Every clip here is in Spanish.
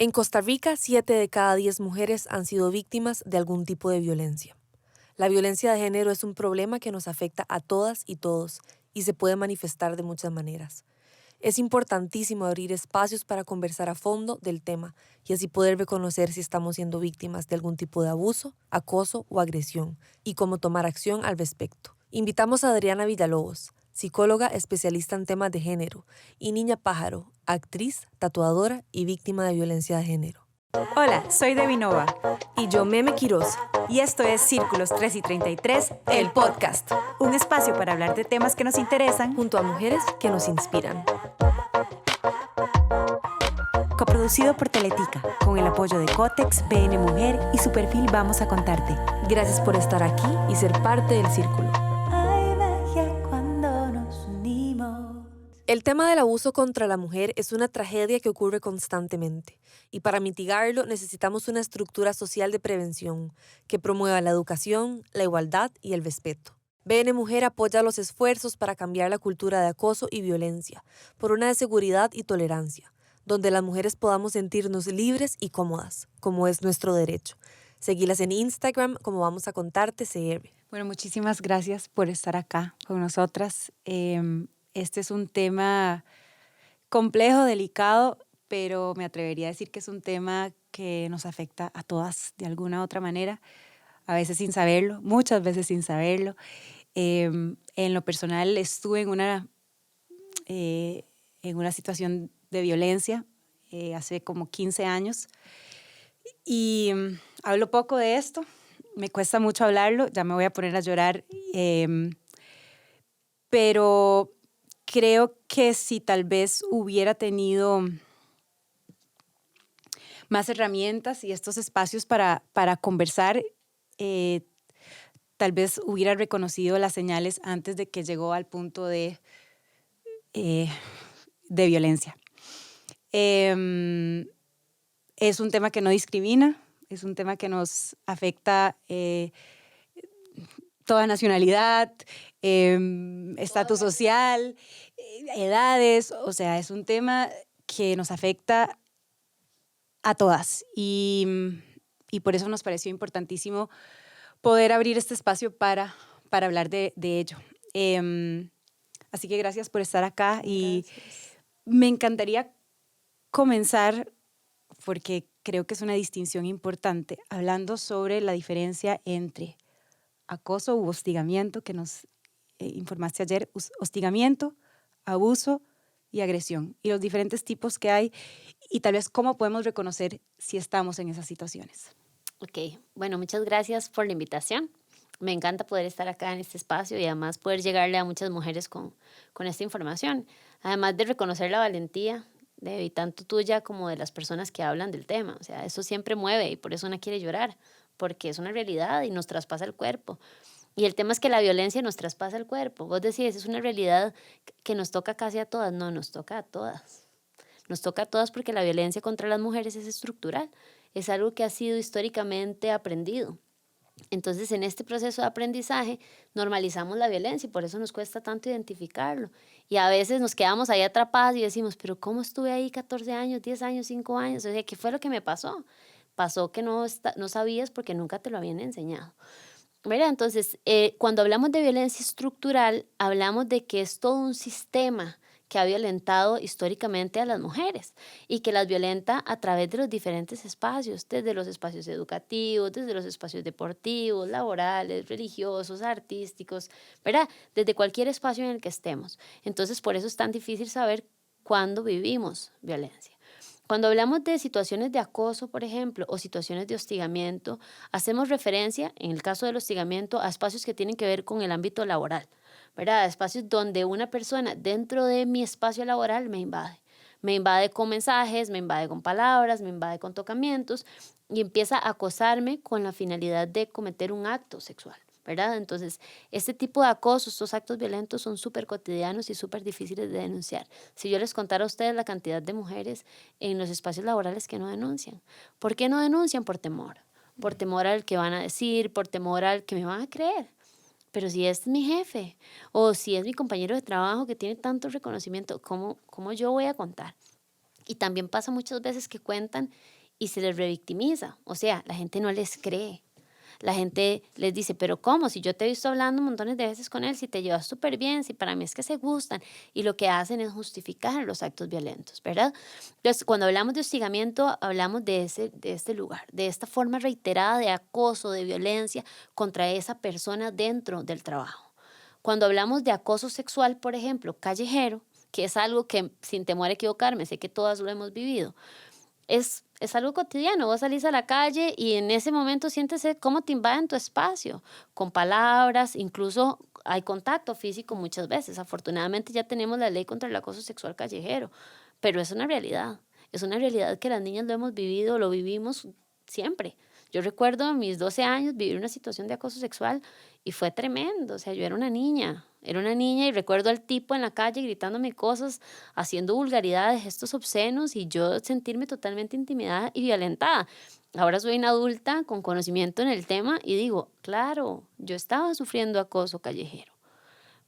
En Costa Rica, 7 de cada 10 mujeres han sido víctimas de algún tipo de violencia. La violencia de género es un problema que nos afecta a todas y todos y se puede manifestar de muchas maneras. Es importantísimo abrir espacios para conversar a fondo del tema y así poder reconocer si estamos siendo víctimas de algún tipo de abuso, acoso o agresión y cómo tomar acción al respecto. Invitamos a Adriana Villalobos, psicóloga especialista en temas de género, y Niña Pájaro, actriz, tatuadora y víctima de violencia de género. Hola, soy Debbie Nova. Y yo, Meme Quiroz, Y esto es Círculos 3 y 33, el podcast. Un espacio para hablar de temas que nos interesan, junto a mujeres que nos inspiran. Coproducido por Teletica, con el apoyo de Cotex, BN Mujer y su perfil Vamos a Contarte. Gracias por estar aquí y ser parte del círculo. Hay magia cuando nos unimos. El tema del abuso contra la mujer es una tragedia que ocurre constantemente y para mitigarlo necesitamos una estructura social de prevención que promueva la educación, la igualdad y el respeto. BN Mujer apoya los esfuerzos para cambiar la cultura de acoso y violencia por una de seguridad y tolerancia, donde las mujeres podamos sentirnos libres y cómodas, como es nuestro derecho. Seguilas en Instagram como Vamos a Contarte CR. Bueno, muchísimas gracias por estar acá con nosotras. Este es un tema complejo, delicado, pero me atrevería a decir que es un tema que nos afecta a todas de alguna u otra manera, a veces sin saberlo, muchas veces sin saberlo. En lo personal estuve en una situación de violencia hace como 15 años y hablo poco de esto, me cuesta mucho hablarlo, ya me voy a poner a llorar, pero creo que si tal vez hubiera tenido más herramientas y estos espacios para conversar, tal vez hubiera reconocido las señales antes de que llegó al punto de violencia. Es un tema que no discrimina, es un tema que nos afecta toda nacionalidad, estatus social, edades, o sea, es un tema que nos afecta a todas y por eso nos pareció importantísimo poder abrir este espacio para hablar de ello. Así que gracias por estar acá y me encantaría comenzar, porque creo que es una distinción importante, hablando sobre la diferencia entre acoso u hostigamiento, que nos informaste ayer, hostigamiento, abuso y agresión, y los diferentes tipos que hay, y tal vez cómo podemos reconocer si estamos en esas situaciones. Ok, bueno, muchas gracias por la invitación. Me encanta poder estar acá en este espacio y además poder llegarle a muchas mujeres con esta información. Además de reconocer la valentía de tanto tuya como de las personas que hablan del tema. O sea, eso siempre mueve y por eso una quiere llorar, porque es una realidad y nos traspasa el cuerpo. Y el tema es que la violencia nos traspasa el cuerpo. Vos decís, es una realidad que nos toca casi a todas. No, nos toca a todas. Nos toca a todas porque la violencia contra las mujeres es estructural. Es algo que ha sido históricamente aprendido. Entonces, en este proceso de aprendizaje, normalizamos la violencia y por eso nos cuesta tanto identificarlo. Y a veces nos quedamos ahí atrapadas y decimos, pero ¿cómo estuve ahí 14 años, 10 años, 5 años? O sea, ¿qué fue lo que me pasó? Pasó que no sabías porque nunca te lo habían enseñado. ¿Verdad? Entonces, cuando hablamos de violencia estructural, hablamos de que es todo un sistema que ha violentado históricamente a las mujeres y que las violenta a través de los diferentes espacios, desde los espacios educativos, desde los espacios deportivos, laborales, religiosos, artísticos, ¿verdad? Desde cualquier espacio en el que estemos. Entonces, por eso es tan difícil saber cuándo vivimos violencia. Cuando hablamos de situaciones de acoso, por ejemplo, o situaciones de hostigamiento, hacemos referencia, en el caso del hostigamiento, a espacios que tienen que ver con el ámbito laboral, ¿verdad? Espacios donde una persona dentro de mi espacio laboral me invade. Me invade con mensajes, me invade con palabras, me invade con tocamientos y empieza a acosarme con la finalidad de cometer un acto sexual, ¿verdad? Entonces, este tipo de acoso, estos actos violentos son súper cotidianos y súper difíciles de denunciar. Si yo les contara a ustedes la cantidad de mujeres en los espacios laborales que no denuncian. ¿Por qué no denuncian? Por temor. Por temor al que van a decir, por temor al que me van a creer. Pero si es mi jefe o si es mi compañero de trabajo que tiene tanto reconocimiento, ¿cómo yo voy a contar? Y también pasa muchas veces que cuentan y se les revictimiza. O sea, la gente no les cree. La gente les dice, pero ¿cómo? Si yo te he visto hablando montones de veces con él, si te llevas súper bien, si para mí es que se gustan. Y lo que hacen es justificar los actos violentos, ¿verdad? Entonces, cuando hablamos de hostigamiento, hablamos de este lugar, de esta forma reiterada de acoso, de violencia contra esa persona dentro del trabajo. Cuando hablamos de acoso sexual, por ejemplo, callejero, que es algo que, sin temor a equivocarme, sé que todas lo hemos vivido, es algo cotidiano. Vos salís a la calle y en ese momento sientes cómo te invaden tu espacio, con palabras, incluso hay contacto físico muchas veces. Afortunadamente ya tenemos la ley contra el acoso sexual callejero, pero es una realidad. Es una realidad que las niñas lo hemos vivido, lo vivimos siempre. Yo recuerdo a mis 12 años vivir una situación de acoso sexual y fue tremendo. O sea, yo era una niña y recuerdo al tipo en la calle gritándome cosas, haciendo vulgaridades, gestos obscenos y yo sentirme totalmente intimidada y violentada. Ahora soy una adulta con conocimiento en el tema y digo, claro, yo estaba sufriendo acoso callejero,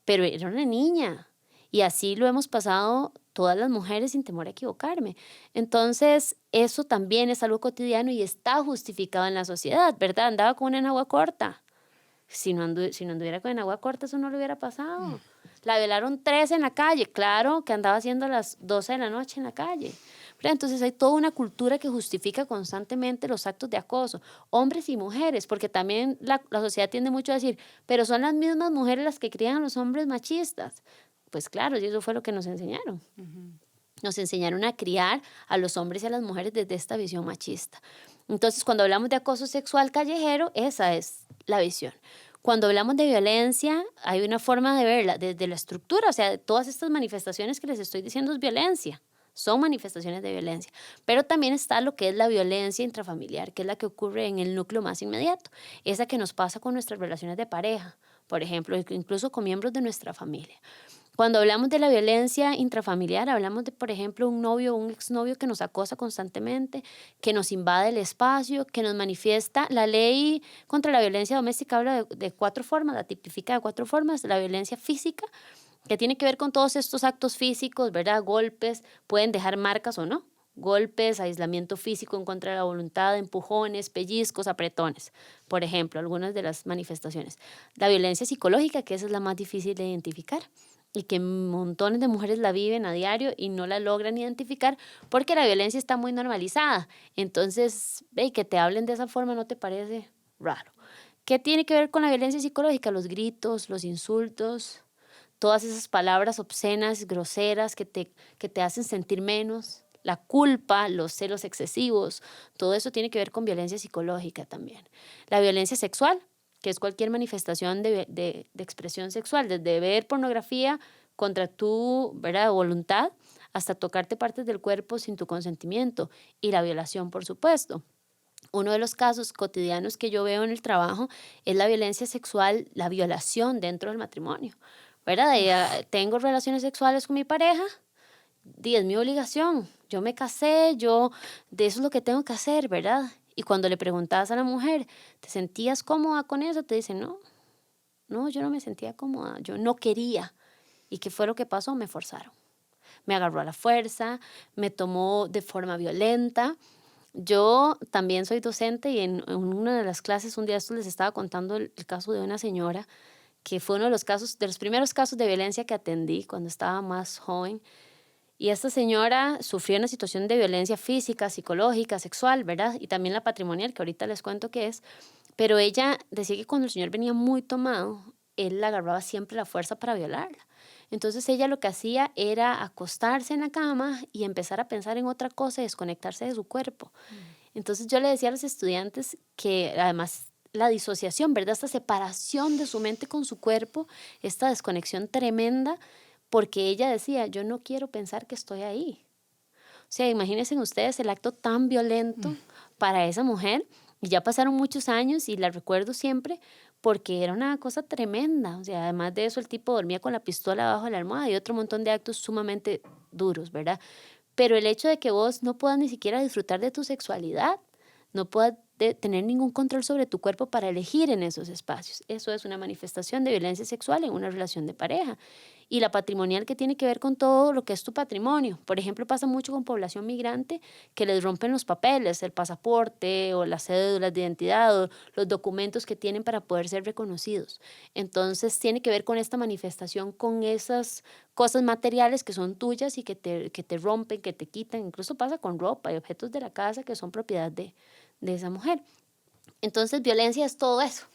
pero era una niña. Y así lo hemos pasado todas las mujeres sin temor a equivocarme. Entonces, eso también es algo cotidiano y está justificado en la sociedad, ¿verdad? Andaba con una enagua corta. Si no anduviera con enagua corta, eso no le hubiera pasado. La violaron 3 en la calle, claro que andaba haciendo a las 12 de la noche en la calle. ¿Verdad? Entonces hay toda una cultura que justifica constantemente los actos de acoso, hombres y mujeres, porque también la sociedad tiende mucho a decir, pero son las mismas mujeres las que crían a los hombres machistas. Pues claro, y eso fue lo que nos enseñaron. Nos enseñaron a criar a los hombres y a las mujeres desde esta visión machista. Entonces, cuando hablamos de acoso sexual callejero, esa es la visión. Cuando hablamos de violencia, hay una forma de verla desde la estructura, o sea, todas estas manifestaciones que les estoy diciendo es violencia, son manifestaciones de violencia, pero también está lo que es la violencia intrafamiliar, que es la que ocurre en el núcleo más inmediato, esa que nos pasa con nuestras relaciones de pareja, por ejemplo, incluso con miembros de nuestra familia. Cuando hablamos de la violencia intrafamiliar, hablamos de, por ejemplo, un novio o un exnovio que nos acosa constantemente, que nos invade el espacio, que nos manifiesta. La ley contra la violencia doméstica habla de 4 formas, la tipifica de 4 formas. La violencia física, que tiene que ver con todos estos actos físicos, ¿verdad? Golpes, pueden dejar marcas o no. Golpes, aislamiento físico en contra de la voluntad, empujones, pellizcos, apretones, por ejemplo, algunas de las manifestaciones. La violencia psicológica, que esa es la más difícil de identificar y que montones de mujeres la viven a diario y no la logran identificar porque la violencia está muy normalizada. Entonces, que te hablen de esa forma no te parece raro. ¿Qué tiene que ver con la violencia psicológica? Los gritos, los insultos, todas esas palabras obscenas, groseras que te hacen sentir menos, la culpa, los celos excesivos, todo eso tiene que ver con violencia psicológica también. La violencia sexual, que es cualquier manifestación de expresión sexual, desde ver pornografía contra tu, ¿verdad?, voluntad hasta tocarte partes del cuerpo sin tu consentimiento, y la violación, por supuesto. Uno de los casos cotidianos que yo veo en el trabajo es la violencia sexual, la violación dentro del matrimonio, ¿verdad? Tengo relaciones sexuales con mi pareja, es mi obligación, yo me casé, de eso es lo que tengo que hacer, ¿verdad? Y cuando le preguntabas a la mujer, ¿te sentías cómoda con eso? Te dice, no, yo no me sentía cómoda, yo no quería. ¿Y qué fue lo que pasó? Me forzaron. Me agarró a la fuerza, me tomó de forma violenta. Yo también soy docente y en una de las clases un día esto les estaba contando el caso de una señora que fue uno de los primeros casos de violencia que atendí cuando estaba más joven. Y esta señora sufrió una situación de violencia física, psicológica, sexual, ¿verdad? Y también la patrimonial, que ahorita les cuento qué es. Pero ella decía que cuando el señor venía muy tomado, él la agarraba siempre a la fuerza para violarla. Entonces ella lo que hacía era acostarse en la cama y empezar a pensar en otra cosa y desconectarse de su cuerpo. Entonces yo le decía a los estudiantes que además la disociación, ¿verdad? Esta separación de su mente con su cuerpo, esta desconexión tremenda, porque ella decía, yo no quiero pensar que estoy ahí. O sea, imagínense ustedes el acto tan violento para esa mujer. Y ya pasaron muchos años y la recuerdo siempre porque era una cosa tremenda. O sea, además de eso, el tipo dormía con la pistola abajo de la almohada y otro montón de actos sumamente duros, ¿verdad? Pero el hecho de que vos no puedas ni siquiera disfrutar de tu sexualidad, no puedas tener ningún control sobre tu cuerpo para elegir en esos espacios, eso es una manifestación de violencia sexual en una relación de pareja. y la patrimonial, que tiene que ver con todo lo que es tu patrimonio. Por ejemplo, pasa mucho con población migrante que les rompen los papeles, el pasaporte o las cédulas de identidad o los documentos que tienen para poder ser reconocidos. Entonces tiene que ver con esta manifestación, con esas cosas materiales que son tuyas y que te rompen, que te quitan. Incluso pasa con ropa y objetos de la casa que son propiedad de esa mujer. Entonces, violencia es todo eso,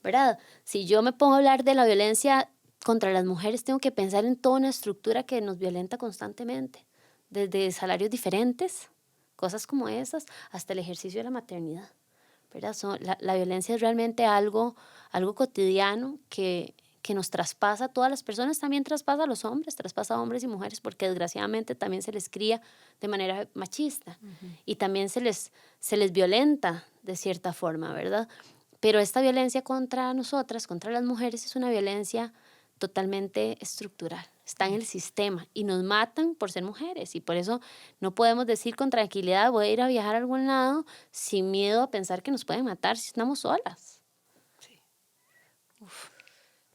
¿verdad? Si yo me pongo a hablar de la violencia contra las mujeres, tengo que pensar en toda una estructura que nos violenta constantemente, desde salarios diferentes, cosas como esas, hasta el ejercicio de la maternidad, ¿verdad? La violencia es realmente algo cotidiano que nos traspasa a todas las personas, también traspasa a los hombres, traspasa a hombres y mujeres, porque desgraciadamente también se les cría de manera machista y también se les violenta de cierta forma, ¿verdad? Pero esta violencia contra nosotras, contra las mujeres, es una violencia totalmente estructural, está en el sistema y nos matan por ser mujeres, y por eso no podemos decir con tranquilidad voy a ir a viajar a algún lado sin miedo a pensar que nos pueden matar si estamos solas.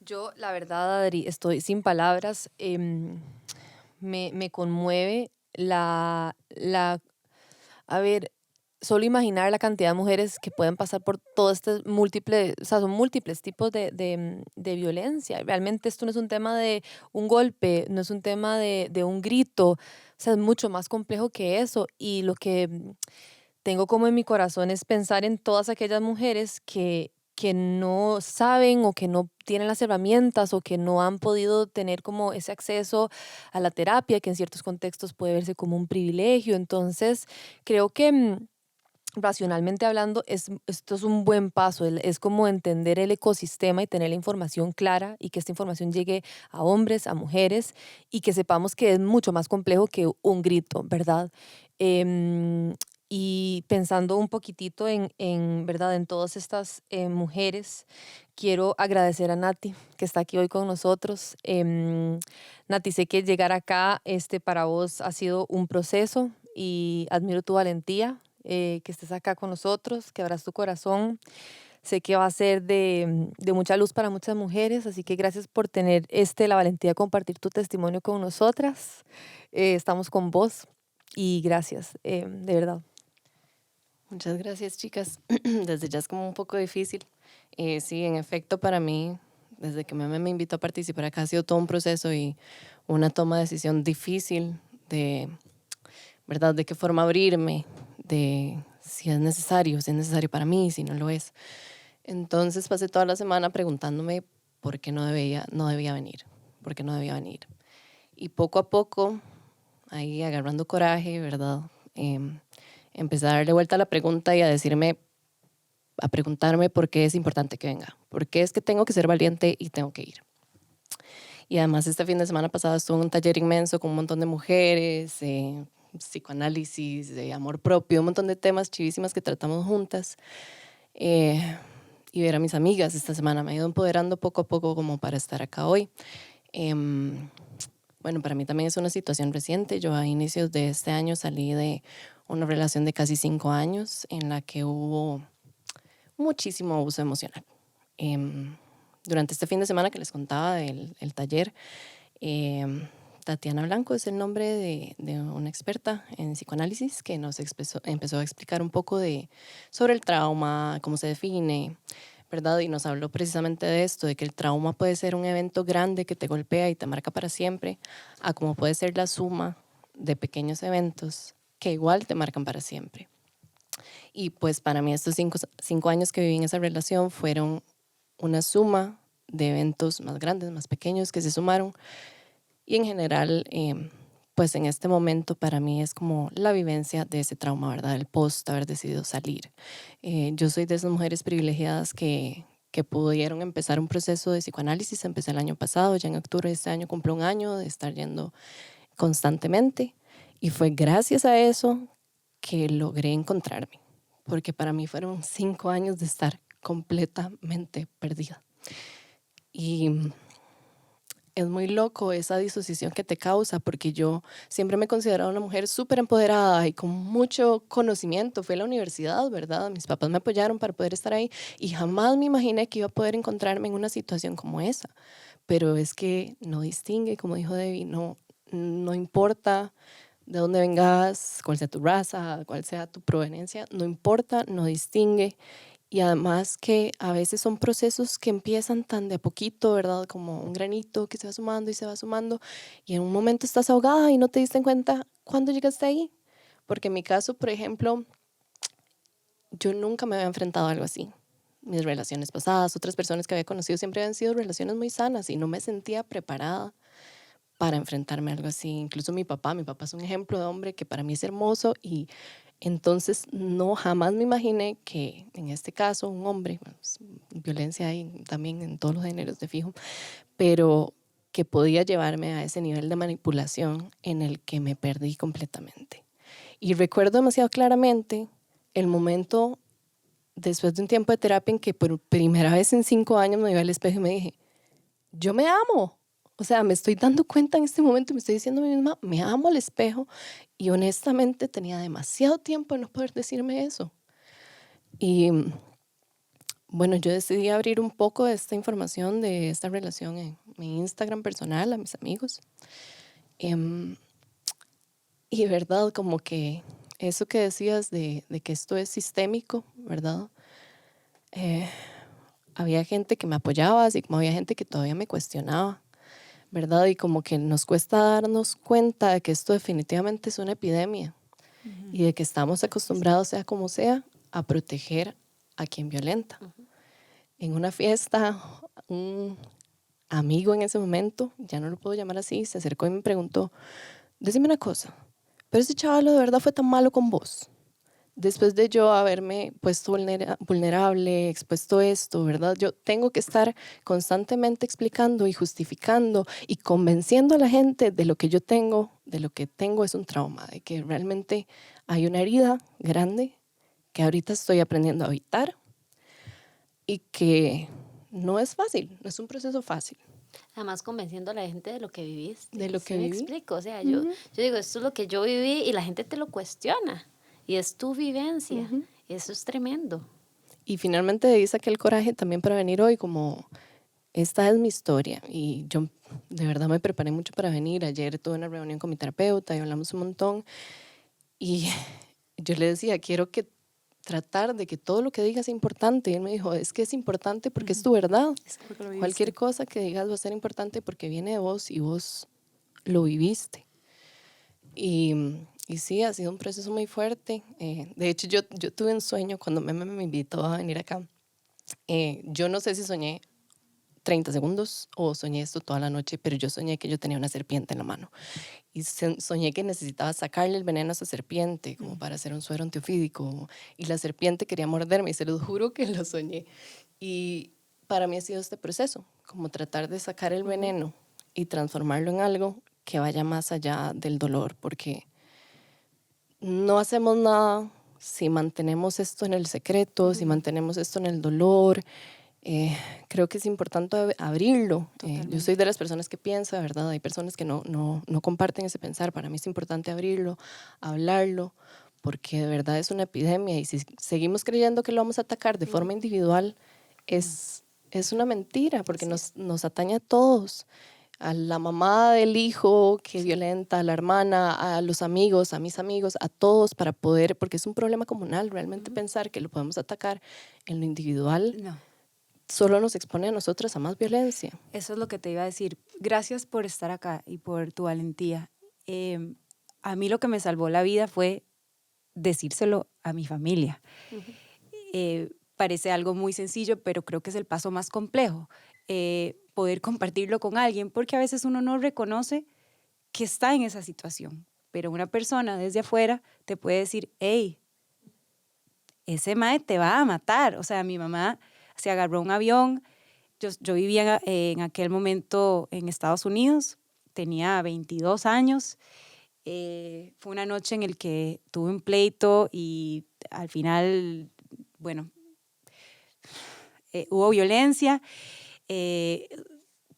Yo, la verdad, Adri, estoy sin palabras. Me conmueve a ver, solo imaginar la cantidad de mujeres que pueden pasar por todo este múltiple, o sea, son múltiples tipos de violencia. Realmente esto no es un tema de un golpe, no es un tema de un grito, o sea, es mucho más complejo que eso. Y lo que tengo como en mi corazón es pensar en todas aquellas mujeres que no saben o que no tienen las herramientas o que no han podido tener como ese acceso a la terapia, que en ciertos contextos puede verse como un privilegio. Entonces, creo que racionalmente hablando, esto es un buen paso. Es como entender el ecosistema y tener la información clara y que esta información llegue a hombres, a mujeres y que sepamos que es mucho más complejo que un grito, ¿verdad? Em, y pensando un poquitito ¿verdad? En todas estas mujeres, quiero agradecer a Nati, que está aquí hoy con nosotros. Nati, sé que llegar acá para vos ha sido un proceso y admiro tu valentía, que estés acá con nosotros, que abras tu corazón. Sé que va a ser de mucha luz para muchas mujeres, así que gracias por tener la valentía de compartir tu testimonio con nosotras. Estamos con vos y gracias, de verdad. Muchas gracias, chicas. Desde ya es como un poco difícil. Sí, en efecto, para mí, desde que me invitó a participar acá, ha sido todo un proceso y una toma de decisión difícil de, ¿verdad?, de qué forma abrirme, de si es necesario para mí, si no lo es. Entonces pasé toda la semana preguntándome por qué no debía venir, por qué no debía venir. Y poco a poco, ahí agarrando coraje, ¿verdad?, empecé a darle vuelta a la pregunta y a preguntarme por qué es importante que venga, por qué es que tengo que ser valiente y tengo que ir. Y además este fin de semana pasado estuve en un taller inmenso con un montón de mujeres, psicoanálisis, de amor propio, un montón de temas chivísimas que tratamos juntas. Y ver a mis amigas esta semana me ha ido empoderando poco a poco como para estar acá hoy. Bueno, para mí también es una situación reciente. Yo a inicios de este año salí de una relación de casi 5 años en la que hubo muchísimo abuso emocional. Durante este fin de semana que les contaba del el taller, Tatiana Blanco es el nombre de una experta en psicoanálisis que nos empezó a explicar un poco sobre el trauma, cómo se define, ¿verdad? Y nos habló precisamente de esto, de que el trauma puede ser un evento grande que te golpea y te marca para siempre, a como puede ser la suma de pequeños eventos que igual te marcan para siempre. Y pues para mí estos 5 años que viví en esa relación fueron una suma de eventos más grandes, más pequeños que se sumaron. Y en general, pues en este momento para mí es como la vivencia de ese trauma, ¿verdad? El post haber decidido salir. Yo soy de esas mujeres privilegiadas que pudieron empezar un proceso de psicoanálisis. Empecé el año pasado, ya en octubre de este año cumplo un año de estar yendo constantemente. Y fue gracias a eso que logré encontrarme, porque para mí fueron 5 años de estar completamente perdida. Y es muy loco esa disociación que te causa, porque yo siempre me he considerado una mujer súper empoderada y con mucho conocimiento. Fui a la universidad, ¿verdad? Mis papás me apoyaron para poder estar ahí y jamás me imaginé que iba a poder encontrarme en una situación como esa. pero es que no distingue, como dijo Debbie, no importa de dónde vengas, cuál sea tu raza, cuál sea tu proveniencia, no importa, no distingue. Y además que a veces son procesos que empiezan tan de a poquito, ¿verdad? Como un granito que se va sumando y se va sumando, y en un momento estás ahogada y no te diste cuenta cuándo llegaste ahí. Porque en mi caso, por ejemplo, yo nunca me había enfrentado a algo así. Mis relaciones pasadas, otras personas que había conocido siempre habían sido relaciones muy sanas y no me sentía preparada para enfrentarme a algo así. Incluso mi papá es un ejemplo de hombre que para mí es hermoso, y entonces no, jamás me imaginé que en este caso un hombre, pues, violencia hay también en todos los géneros de fijo, pero que podía llevarme a ese nivel de manipulación en el que me perdí completamente. Y recuerdo demasiado claramente el momento después de un tiempo de terapia en que por primera vez en 5 años me vi al espejo y me dije, yo me amo. O sea, me estoy dando cuenta en este momento y me estoy diciendo a mí misma, me amo al espejo, y honestamente tenía demasiado tiempo de no poder decirme eso. Y bueno, yo decidí abrir un poco de esta información de esta relación en mi Instagram personal a mis amigos. Y verdad, como que eso que decías de que esto es sistémico, ¿verdad? Había gente que me apoyaba, así como había gente que todavía me cuestionaba, ¿verdad? Y como que nos cuesta darnos cuenta de que esto definitivamente es una epidemia y de que estamos acostumbrados, sea como sea, a proteger a quien violenta. En una fiesta, un amigo en ese momento, ya no lo puedo llamar así, se acercó y me preguntó, decime una cosa, ¿pero ese chaval de verdad fue tan malo con vos? Después de yo haberme puesto vulnerable, expuesto esto, ¿verdad? Yo tengo que estar constantemente explicando y justificando y convenciendo a la gente de lo que yo tengo, de lo que tengo es un trauma, de que realmente hay una herida grande que ahorita estoy aprendiendo a evitar y que no es fácil, no es un proceso fácil. Además, convenciendo a la gente de lo que viviste. De lo ¿Sí que me viví. explico? O sea, yo digo, esto es lo que yo viví y la gente te lo cuestiona. Y es tu vivencia. Eso es tremendo. Y finalmente de ahí saqué el coraje también para venir hoy, como esta es mi historia. Y yo de verdad me preparé mucho para venir. Ayer tuve una reunión con mi terapeuta y hablamos un montón. Y yo le decía, quiero que tratar de que todo lo que digas sea importante. Y él me dijo, es que es importante porque es tu verdad. Es porque lo viviste. Cualquier cosa que digas va a ser importante porque viene de vos y vos lo viviste. Y sí, ha sido un proceso muy fuerte. De hecho, yo tuve un sueño cuando me invitó a venir acá. Yo no sé si soñé 30 segundos o soñé esto toda la noche, pero yo soñé que yo tenía una serpiente en la mano. Y soñé que necesitaba sacarle el veneno a esa serpiente como para hacer un suero antiofídico. Y la serpiente quería morderme y se los juro que lo soñé. Y para mí ha sido este proceso, como tratar de sacar el veneno y transformarlo en algo que vaya más allá del dolor, porque no hacemos nada si mantenemos esto en el secreto, si mantenemos esto en el dolor. Creo que es importante abrirlo. Yo soy de las personas que piensa, ¿verdad? Hay personas que no comparten ese pensar. Para mí es importante abrirlo, hablarlo, porque de verdad es una epidemia y si seguimos creyendo que lo vamos a atacar de forma individual, es una mentira, porque nos atañe a todos. A la mamá del hijo que violenta, a la hermana, a los amigos, a mis amigos, a todos para poder, porque es un problema comunal, realmente pensar que lo podemos atacar en lo individual No, solo nos expone a nosotras a más violencia. eso es lo que te iba a decir. Gracias por estar acá y por tu valentía. A mí lo que me salvó la vida fue decírselo a mi familia. Parece algo muy sencillo, pero creo que es el paso más complejo. Poder compartirlo con alguien, porque a veces uno no reconoce que está en esa situación, pero una persona desde afuera te puede decir, hey, ese mae te va a matar. O sea, mi mamá se agarró un avión, yo vivía en aquel momento en Estados Unidos, tenía 22 años, fue una noche en la que tuve un pleito y al final, bueno, hubo violencia,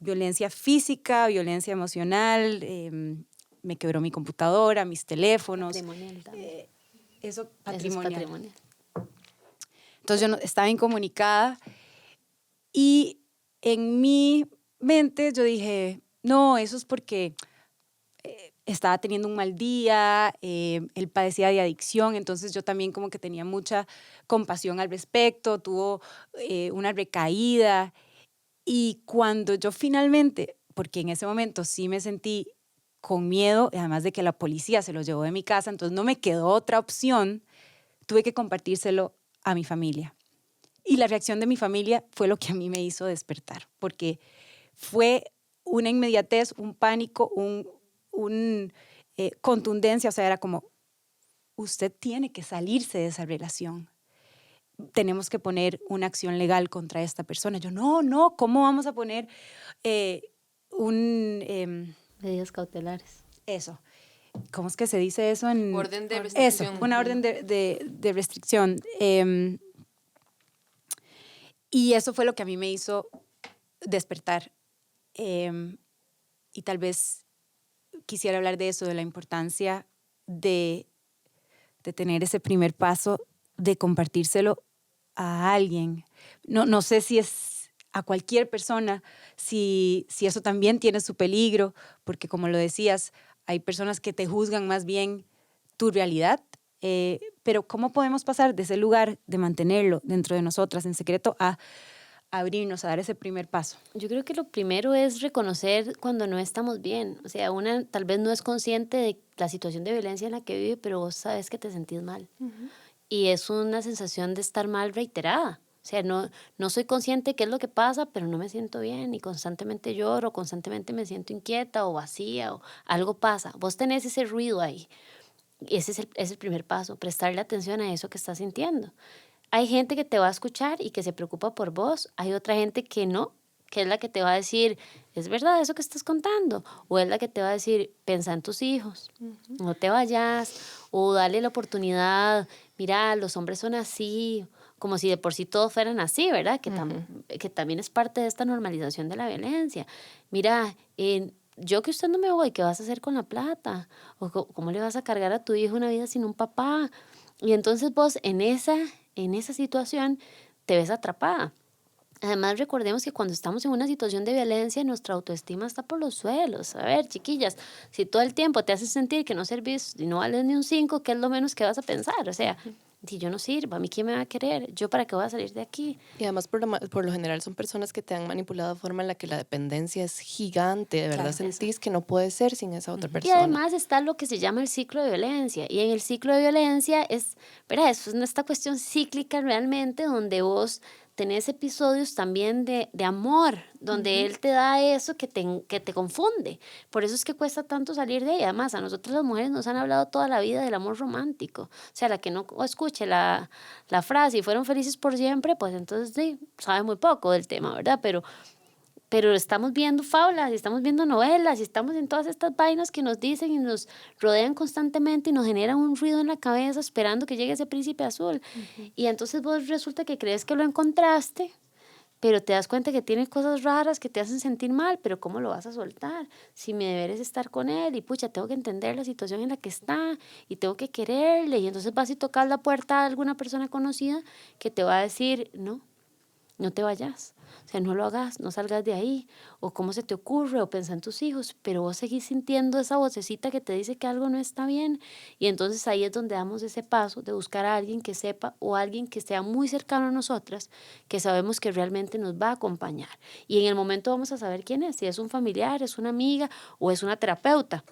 violencia física, violencia emocional, me quebró mi computadora, mis teléfonos. Patrimonial también. Eso Eso patrimonial. es patrimonial. Entonces yo estaba incomunicada y en mi mente yo dije, no, eso es porque estaba teniendo un mal día, él padecía de adicción, entonces yo también como que tenía mucha compasión al respecto, tuvo una recaída. Y cuando yo finalmente, porque en ese momento sí me sentí con miedo, además de que la policía se lo llevó de mi casa, entonces no me quedó otra opción, tuve que compartírselo a mi familia. Y la reacción de mi familia fue lo que a mí me hizo despertar, porque fue una inmediatez, un pánico, un contundencia, o sea, era como, usted tiene que salirse de esa relación. Tenemos que poner una acción legal contra esta persona. Yo, no, ¿cómo vamos a poner un... Medidas cautelares. eso. ¿Cómo es que se dice eso? Orden de Eso, restricción. una orden de restricción. Y eso fue lo que a mí me hizo despertar. Y tal vez quisiera hablar de eso, de la importancia de tener ese primer paso, de compartírselo a alguien. No sé si es a cualquier persona, si eso también tiene su peligro, porque como lo decías, hay personas que te juzgan más bien tu realidad, pero ¿cómo podemos pasar de ese lugar de mantenerlo dentro de nosotras en secreto a abrirnos, a dar ese primer paso? Yo creo que lo primero es reconocer cuando no estamos bien. O sea, una tal vez no es consciente de la situación de violencia en la que vive, pero vos sabes que te sentís mal. Y es una sensación de estar mal reiterada. O sea, no soy consciente de qué es lo que pasa, pero no me siento bien y constantemente lloro, constantemente me siento inquieta o vacía o algo pasa. Vos tenés ese ruido ahí. Y ese es el primer paso, prestarle atención a eso que estás sintiendo. Hay gente que te va a escuchar y que se preocupa por vos. Hay otra gente que no, que es la que te va a decir, ¿es verdad eso que estás contando? O es la que te va a decir, pensa en tus hijos, no te vayas, o dale la oportunidad, mira, los hombres son así, como si de por sí todos fueran así, ¿verdad? Que también es parte de esta normalización de la violencia. Mira, yo que usted no me voy, ¿qué vas a hacer con la plata? ¿O cómo le vas a cargar a tu hijo una vida sin un papá? Y entonces vos en esa situación te ves atrapada. Además, recordemos que cuando estamos en una situación de violencia, nuestra autoestima está por los suelos. A ver, chiquillas, si todo el tiempo te haces sentir que no servís y no vales ni un 5, ¿qué es lo menos que vas a pensar? O sea, si yo no sirvo, ¿a mí quién me va a querer? ¿Yo para qué voy a salir de aquí? Y además, por lo general, son personas que te han manipulado de forma en la que la dependencia es gigante. De verdad Claro. sentís que no puedes ser sin esa otra Y persona. además está lo que se llama el ciclo de violencia. Y en el ciclo de violencia es, ¿verdad? Eso es esta cuestión cíclica realmente, donde vos tenés episodios también de amor, donde él te da eso que te confunde. Por eso es que cuesta tanto salir de ahí. Además, a nosotros las mujeres nos han hablado toda la vida del amor romántico. O sea, la que no escuche la frase y fueron felices por siempre, pues entonces sí, sabe muy poco del tema, ¿verdad? Pero estamos viendo fábulas y estamos viendo novelas y estamos en todas estas vainas que nos dicen y nos rodean constantemente y nos generan un ruido en la cabeza esperando que llegue ese príncipe azul. Y entonces vos resulta que crees que lo encontraste, pero te das cuenta que tiene cosas raras que te hacen sentir mal, pero ¿cómo lo vas a soltar? Si mi deber es estar con él y pucha, tengo que entender la situación en la que está y tengo que quererle y entonces vas y tocas la puerta a alguna persona conocida que te va a decir, no te vayas, o sea, no lo hagas, no salgas de ahí, o cómo se te ocurre, o pensa en tus hijos, pero vos seguís sintiendo esa vocecita que te dice que algo no está bien, y entonces ahí es donde damos ese paso de buscar a alguien que sepa o alguien que sea muy cercano a nosotras, que sabemos que realmente nos va a acompañar, y en el momento vamos a saber quién es, si es un familiar, es una amiga o es una terapeuta,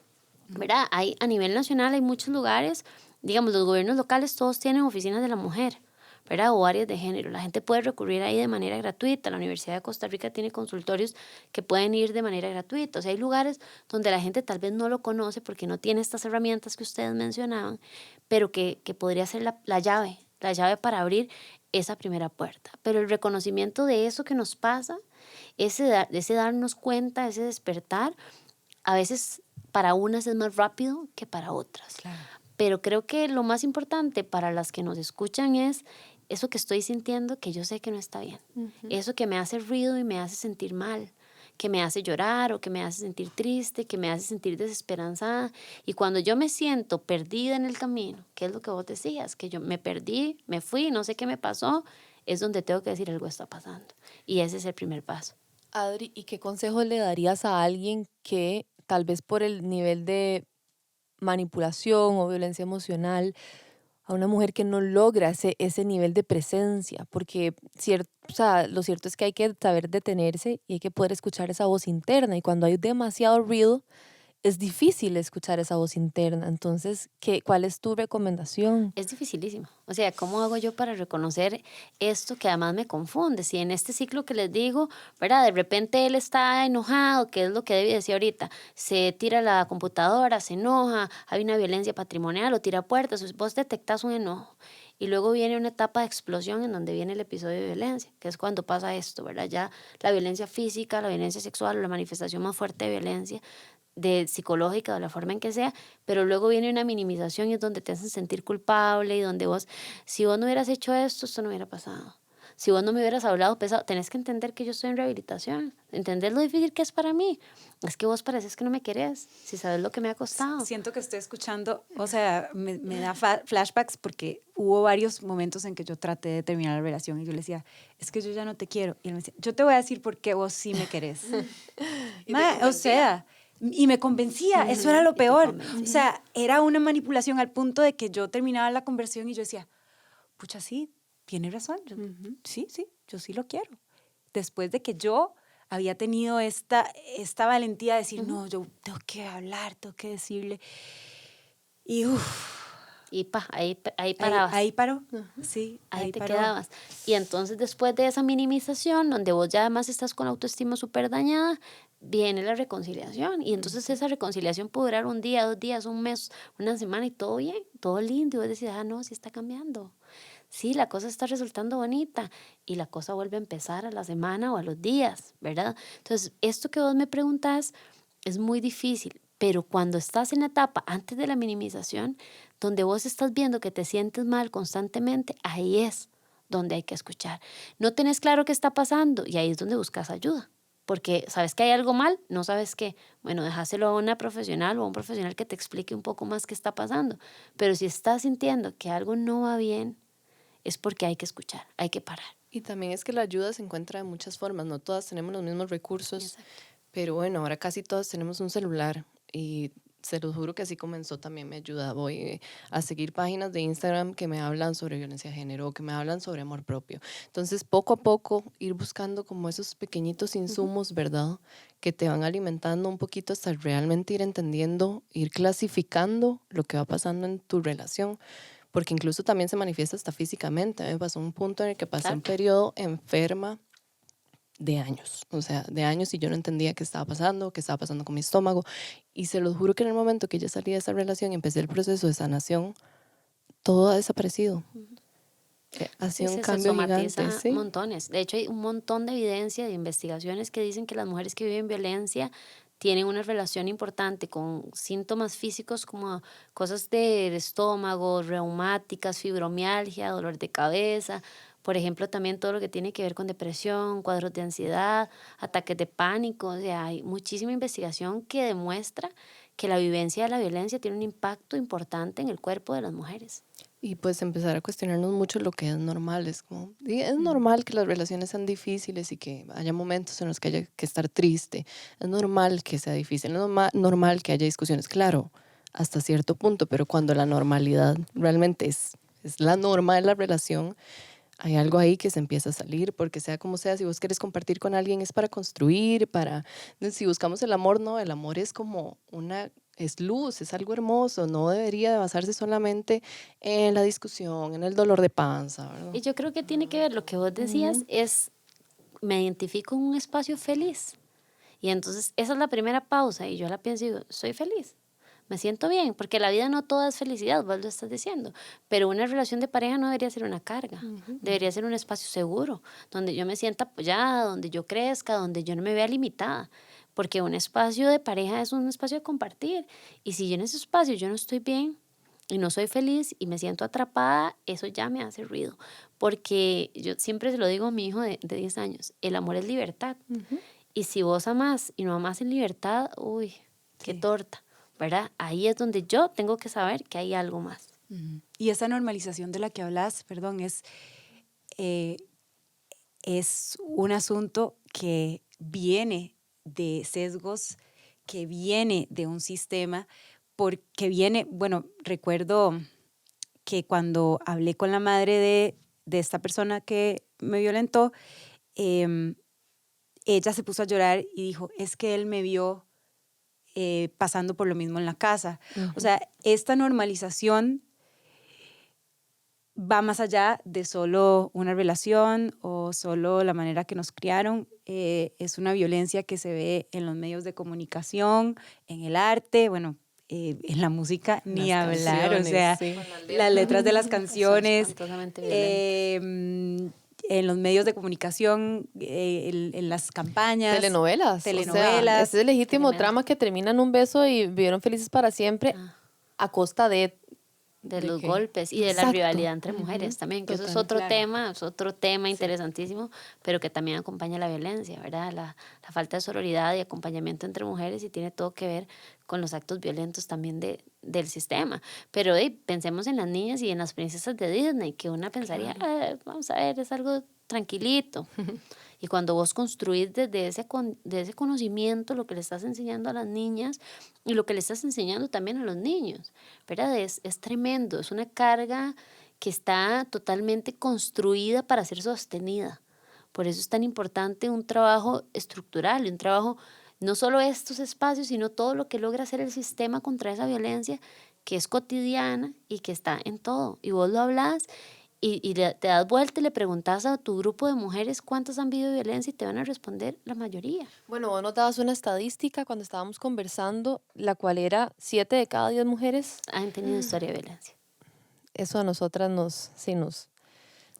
¿verdad? A nivel nacional hay muchos lugares, digamos, los gobiernos locales todos tienen oficinas de la mujer, ¿verdad? O áreas de género. La gente puede recurrir ahí de manera gratuita. La Universidad de Costa Rica tiene consultorios que pueden ir de manera gratuita. O sea, hay lugares donde la gente tal vez no lo conoce porque no tiene estas herramientas que ustedes mencionaban, pero que podría ser la llave para abrir esa primera puerta. Pero el reconocimiento de eso que nos pasa, ese darnos cuenta, ese despertar, a veces para unas es más rápido que para otras. Claro. Pero creo que lo más importante para las que nos escuchan es eso que estoy sintiendo que yo sé que no está bien. Eso que me hace ruido y me hace sentir mal, que me hace llorar o que me hace sentir triste, que me hace sentir desesperanzada. Y cuando yo me siento perdida en el camino, que es lo que vos decías, que yo me perdí, me fui, no sé qué me pasó, es donde tengo que decir algo está pasando. Y ese es el primer paso. Adri, ¿y qué consejo le darías a alguien que tal vez por el nivel de manipulación o violencia emocional, a una mujer que no logra ese nivel de presencia? Porque o sea, lo cierto es que hay que saber detenerse y hay que poder escuchar esa voz interna. Y cuando hay demasiado ruido, es difícil escuchar esa voz interna. Entonces, ¿cuál es tu recomendación? Es dificilísimo. O sea, ¿cómo hago yo para reconocer esto que además me confunde? Si en este ciclo que les digo, ¿verdad? De repente él está enojado, que es lo que Debbie decía ahorita, se tira la computadora, se enoja, hay una violencia patrimonial o tira puertas, vos detectas un enojo. Y luego viene una etapa de explosión en donde viene el episodio de violencia, que es cuando pasa esto, ¿verdad? Ya la violencia física, la violencia sexual, la manifestación más fuerte de violencia de psicológica, de la forma en que sea, pero luego viene una minimización y es donde te hacen sentir culpable y donde vos, si vos no hubieras hecho esto no hubiera pasado. Si vos no me hubieras hablado pesado, tenés que entender que yo estoy en rehabilitación, entender lo difícil que es para mí. Es que vos pareces que no me querés, si sabes lo que me ha costado. Siento que estoy escuchando, o sea, me da flashbacks porque hubo varios momentos en que yo traté de terminar la relación y yo le decía, es que yo ya no te quiero. Y él me decía, yo te voy a decir por qué vos sí me querés. O sea, y me convencía, eso era lo Y te peor. convencí. O sea, era una manipulación al punto de que yo terminaba la conversación y yo decía, pucha, sí, tiene razón, sí, yo sí lo quiero. Después de que yo había tenido esta valentía de decir, no, yo tengo que hablar, tengo que decirle. Y Y ahí parabas. ahí paró, sí, Ahí ahí te paró. quedabas. Y entonces después de esa minimización, donde vos ya además estás con la autoestima súper dañada, viene la reconciliación. Y entonces esa reconciliación puede durar un día, 2 días, un mes, una semana y todo bien, todo lindo. Y vos decís, no, sí está cambiando. Sí, la cosa está resultando bonita. Y la cosa vuelve a empezar a la semana o a los días, ¿verdad? Entonces, esto que vos me preguntás es muy difícil. Pero cuando estás en la etapa antes de la minimización, donde vos estás viendo que te sientes mal constantemente, ahí es donde hay que escuchar. No tenés claro qué está pasando y ahí es donde buscas ayuda. Porque sabes que hay algo mal, no sabes qué. Bueno, dejáselo a una profesional o a un profesional que te explique un poco más qué está pasando. Pero si estás sintiendo que algo no va bien, es porque hay que escuchar, hay que parar. Y también es que la ayuda se encuentra de muchas formas, no todas tenemos los mismos recursos, Exacto. pero bueno, ahora casi todos tenemos un celular y se los juro que así comenzó, también me ayuda. Voy a seguir páginas de Instagram que me hablan sobre violencia de género o que me hablan sobre amor propio. Entonces, poco a poco ir buscando como esos pequeñitos insumos, ¿verdad? Que te van alimentando un poquito hasta realmente ir entendiendo, ir clasificando lo que va pasando en tu relación. Porque incluso también se manifiesta hasta físicamente. Me pasó un punto en el que pasé Claro. un periodo enferma de años, o sea, de años y yo no entendía qué estaba pasando con mi estómago. Y se los juro que en el momento que yo salí de esa relación y empecé el proceso de sanación, todo ha desaparecido. Ha Sí, sido un se cambio gigante, somatiza sí. montones. De hecho, hay un montón de evidencia, de investigaciones que dicen que las mujeres que viven violencia tienen una relación importante con síntomas físicos como cosas del estómago, reumáticas, fibromialgia, dolor de cabeza. Por ejemplo, también todo lo que tiene que ver con depresión, cuadros de ansiedad, ataques de pánico. O sea, hay muchísima investigación que demuestra que la vivencia de la violencia tiene un impacto importante en el cuerpo de las mujeres. Y pues empezar a cuestionarnos mucho lo que es normal. Es como, y es normal que las relaciones sean difíciles y que haya momentos en los que haya que estar triste. Es normal que sea difícil, es normal que haya discusiones. Claro, hasta cierto punto, pero cuando la normalidad realmente es la norma de la relación, hay algo ahí que se empieza a salir, porque sea como sea, si vos querés compartir con alguien es para construir, si buscamos el amor, no, el amor es como es luz, es algo hermoso, no debería de basarse solamente en la discusión, en el dolor de panza, ¿verdad? Y yo creo que tiene que ver lo que vos decías, es me identifico en un espacio feliz. Y entonces esa es la primera pausa y yo la pienso y digo, soy feliz, me siento bien, porque la vida no toda es felicidad, vos lo estás diciendo, pero una relación de pareja no debería ser una carga, debería ser un espacio seguro, donde yo me sienta apoyada, donde yo crezca, donde yo no me vea limitada, porque un espacio de pareja es un espacio de compartir, y si yo en ese espacio yo no estoy bien, y no soy feliz y me siento atrapada, eso ya me hace ruido. Porque yo siempre se lo digo a mi hijo de 10 años, el amor es libertad. Y si vos amás y no amás en libertad, uy, qué Sí. torta, ¿verdad? Ahí es donde yo tengo que saber que hay algo más. Y esa normalización de la que hablas, perdón, eh, es un asunto que viene de sesgos, que viene de un sistema, porque viene, bueno, recuerdo que cuando hablé con la madre de esta persona que me violentó, ella se puso a llorar y dijo, es que él me vio pasando por lo mismo en la casa. O sea, esta normalización va más allá de solo una relación o solo la manera que nos criaron. Es una violencia que se ve en los medios de comunicación, en el arte, bueno, en la música ni Las hablar, o sea, canciones, sí. las letras de las Son canciones, espantosamente violentas. en los medios de comunicación, en las campañas. Telenovelas. O sea, Telenovelas. ese es el legítimo Tremendo. trama que termina en un beso y vivieron felices para siempre Ah. a costa de... De ¿De los qué? golpes y de la Exacto. rivalidad entre mujeres también, que eso es Total, otro claro. tema, es otro tema interesantísimo, pero que también acompaña la violencia, ¿verdad? La falta de sororidad y acompañamiento entre mujeres y tiene todo que ver con los actos violentos también del sistema. Pero pensemos en las niñas y en las princesas de Disney, que una pensaría, vamos a ver, es algo tranquilito. Y cuando vos construís desde de ese conocimiento lo que le estás enseñando a las niñas y lo que le estás enseñando también a los niños, ¿verdad? Es tremendo, es una carga que está totalmente construida para ser sostenida. Por eso es tan importante un trabajo estructural, un trabajo, no solo estos espacios, sino todo lo que logra hacer el sistema contra esa violencia que es cotidiana y que está en todo. Y vos lo hablas y te das vuelta y le preguntas a tu grupo de mujeres cuántas han vivido violencia y te van a responder la mayoría. Bueno, vos nos dabas una estadística cuando estábamos conversando, la cual era 7 de cada 10 mujeres. Han tenido historia de violencia. Eso a nosotras nos